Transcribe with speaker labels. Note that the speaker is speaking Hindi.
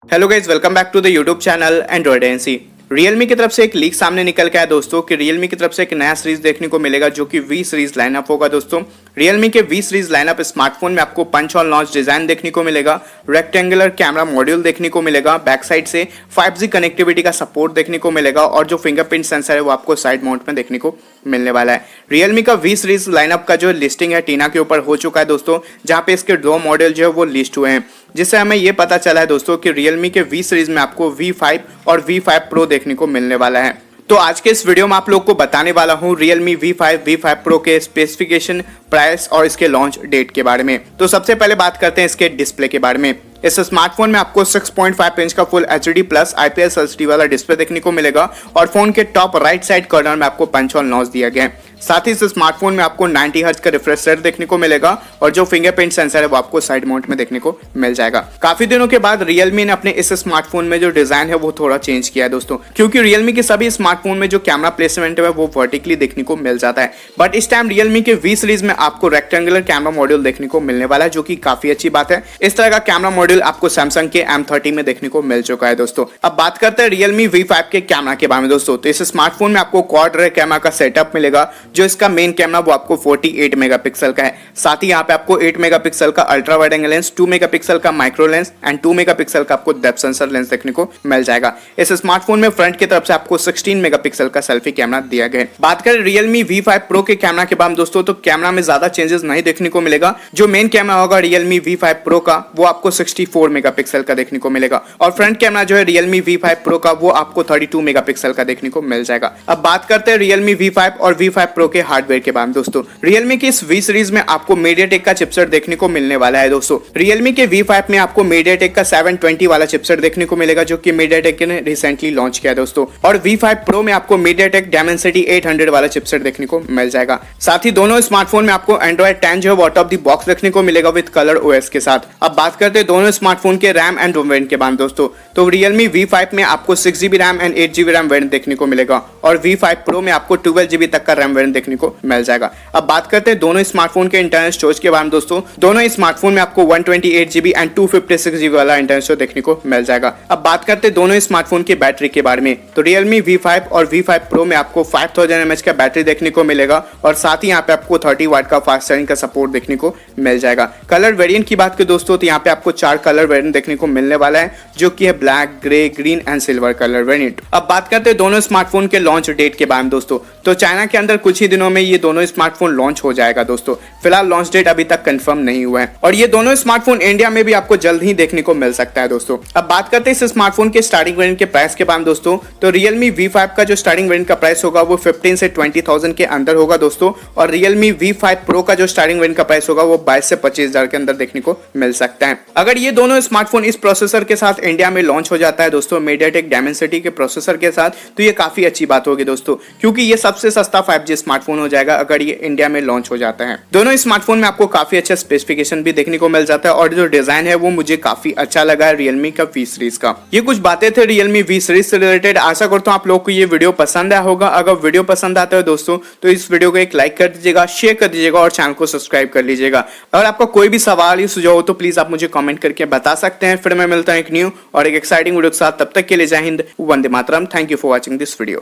Speaker 1: Hello guys, welcome back to the YouTube channel Android agency. Realme की तरफ से एक लीक सामने निकल के आया दोस्तों कि Realme की तरफ से एक नया सीरीज देखने को मिलेगा जो कि V सीरीज लाइनअप होगा दोस्तों। Realme के V सीरीज लाइनअप स्मार्टफोन में आपको पंच और लॉन्च डिजाइन देखने को मिलेगा, रेक्टेंगुलर कैमरा मॉड्यूल देखने को मिलेगा, बैक साइड से 5G कनेक्टिविटी का सपोर्ट देखने को मिलेगा और जो फिंगरप्रिंट सेंसर है वो आपको साइड माउंट में देखने को मिलने वाला है। Realme का V सीरीज लाइनअप का जो लिस्टिंग है टीना के ऊपर हो चुका है दोस्तों, जहाँ पे इसके दो मॉडल जो है वो लिस्ट हुए हैं, जिससे हमें ये पता चला है दोस्तों कि Realme के V सीरीज में आपको V5 और V5 Pro देखने को मिलने वाला है। तो आज के इस वीडियो में आप लोग को बताने वाला हूँ Realme V5 Pro के स्पेसिफिकेशन, प्राइस और इसके लॉन्च डेट के बारे में। तो सबसे पहले बात करते हैं इसके डिस्प्ले के बारे में। इस स्मार्टफोन में आपको 6.5 इंच का full HD plus IPS LCD वाला डिस्प्ले देखने को मिलेगा और फोन के टॉप राइट साइड कॉर्नर में आपको पंच होल नॉच दिया गया है। साथ ही इस स्मार्टफोन में आपको 90 हर्ट्ज का रिफ्रेश रेट देखने को मिलेगा और जो फिंगरप्रिंट सेंसर है वो आपको साइड माउंट में देखने को मिल जाएगा। काफी दिनों के बाद Realme ने अपने इस स्मार्टफोन में जो डिजाइन है वो थोड़ा चेंज किया है दोस्तों, क्योंकि Realme के सभी स्मार्टफोन में जो कैमरा प्लेसमेंट है वो वर्टिकली देखने को मिल जाता है, बट इस टाइम Realme के V सीरीज में आपको रेक्टेंगुलर कैमरा मॉड्यूल देखने को मिलने वाला है, जो कि काफी अच्छी बात है। इस तरह का कैमरा मॉड्यूल आपको सैमसंग के M30 में देखने को मिल चुका है दोस्तों। अब बात करते हैं Realme V5 के कैमरा के बारे में दोस्तों। तो इस स्मार्टफोन में आपको क्वाड रेयर कैमरा का सेटअप मिलेगा, जो इसका मेन कैमरा वो आपको 48 मेगापिक्सल का है। साथ ही यहाँ पे आपको 8 मेगापिक्सल का ultra wide angle lens, 2 megapixel का माइक्रो लेंस एंड 2 मेगापिक्सल का आपको डेप्थ सेंसर लेंस देखने को मिल जाएगा। इस स्मार्टफोन में फ्रंट की तरफ से आपको 16 मेगापिक्सल का सेल्फी कैमरा दिया गया है। बात करें Realme V5 Pro के कैमरा के बारे में दोस्तों, तो कैमरा में ज्यादा चेंजेस नहीं देखने को मिलेगा। जो मेन कैमरा होगा Realme V5 Pro का वो आपको 64 मेगापिक्सल का देखने को मिलेगा और फ्रंट कैमरा जो है Realme V5 Pro का वो आपको 32 मेगापिक्सल का देखने को मिल जाएगा। अब बात करते हैं Realme V5 और V5 Pro के हार्डवेयर के बारे में दोस्तों। Realme की इस V सीरीज में आपको MediaTek का चिपसेट देखने को मिलने वाला है दोस्तों। Realme के V5 में आपको MediaTek का 720 वाला चिपसेट देखने को मिलेगा, जो कि MediaTek ने रिसेंटली लॉन्च किया है दोस्तों। और V5 Pro में आपको MediaTek Dimensity 800 वाला चिपसेट देखने को मिल जाएगा। साथ ही दोनों स्मार्टफोन में आपको Android 10 जो है आउट ऑफ द बॉक्स देखने को मिलेगा विद कलर OS के साथ। अब बात करते हैं दोनों स्मार्टफोन के रैम एंड रोम वेरिएंट के बारे में दोस्तों। तो Realme V5 में आपको 6GB RAM and 8GB RAM variant देखने को मिलेगा और V5 Pro में आपको 12GB तक का रैम वेरिएंट देखने को मिल जाएगा। अब बात करते हैं दोनों स्मार्टफोन के इंटरनल स्टोरेज के बारे में दोस्तों। दोनों स्मार्टफोन में आपको 128GB एंड 256GB वाला इंटरनल स्टोरेज देखने को मिल जाएगा। अब बात करते हैं दोनों स्मार्टफोन की बैटरी के बारे में। तो Realme V5 और V5 Pro में आपको 5000 mAh का बैटरी देखने को मिलेगा और साथ ही यहाँ पे आपको 30 वाट का फास्ट चार्जिंग का सपोर्ट देखने को मिल जाएगा। कलर वेरिएंट की बात करें दोस्तों, तो यहाँ पे आपको 4 कलर वेरिएंट देखने को मिलने वाला है, जो कि है black, grey, green and silver colour variant. अब बात करते हैं दोनों स्मार्टफोन के लॉन्च डेट के बारे में दोस्तों। तो चाइना के अंदर कुछ ही दिनों में ये दोनों स्मार्टफोन लॉन्च हो जाएगा दोस्तों। फिलहाल लॉन्च डेट अभी तक कंफर्म नहीं हुआ है और ये दोनों स्मार्टफोन इंडिया में भी आपको जल्द ही देखने को मिल सकता है दोस्तों। अब बात करते हैं इस स्मार्टफोन के स्टार्टिंग वेरिएंट के प्राइस के बारे में दोस्तों। तो Realme V5 का जो स्टार्टिंग वेरिएंट का प्राइस होगा वो 15 से 20,000 के अंदर होगा दोस्तों और Realme V5 Pro का जो स्टार्टिंग वेरिएंट का प्राइस होगा वो 22 से 25,000 के अंदर देखने को मिल सकता है। अगर ये दोनों स्मार्टफोन इस प्रोसेसर के साथ इंडिया में लॉन्च हो जाता है दोस्तों, MediaTek Dimensity के प्रोसेसर के साथ, तो ये काफी अच्छी बात होगी दोस्तों, क्योंकि ये सबसे सस्ता 5G स्मार्टफोन हो जाएगा अगर ये इंडिया में लॉन्च हो जाता है। दोनों स्मार्टफोन में आपको काफी अच्छा स्पेसिफिकेशन भी देखने को मिल जाता है और जो डिजाइन है वो मुझे काफी अच्छा लगा है Realme का V सीरीज का। ये कुछ बातें थे Realme V सीरीज से रिलेटेड। आशा करता हूँ आप लोग को ये वीडियो पसंद आया होगा। अगर वीडियो पसंद आता है दोस्तों तो इस वीडियो को एक लाइक कर दीजिएगा, शेयर कर दीजिएगा और चैनल को सब्सक्राइब कर लीजिएगा। अगर आपका कोई भी सवाल या सुझाव हो तो प्लीज आप मुझे कमेंट करके बता सकते हैं। फिर मैं मिलता हूँ एक न्यू और एक एक्साइटिंग वीडियो के साथ। तब तक के लिए Jai Hind, Vande Mataram. Thank you for watching this video.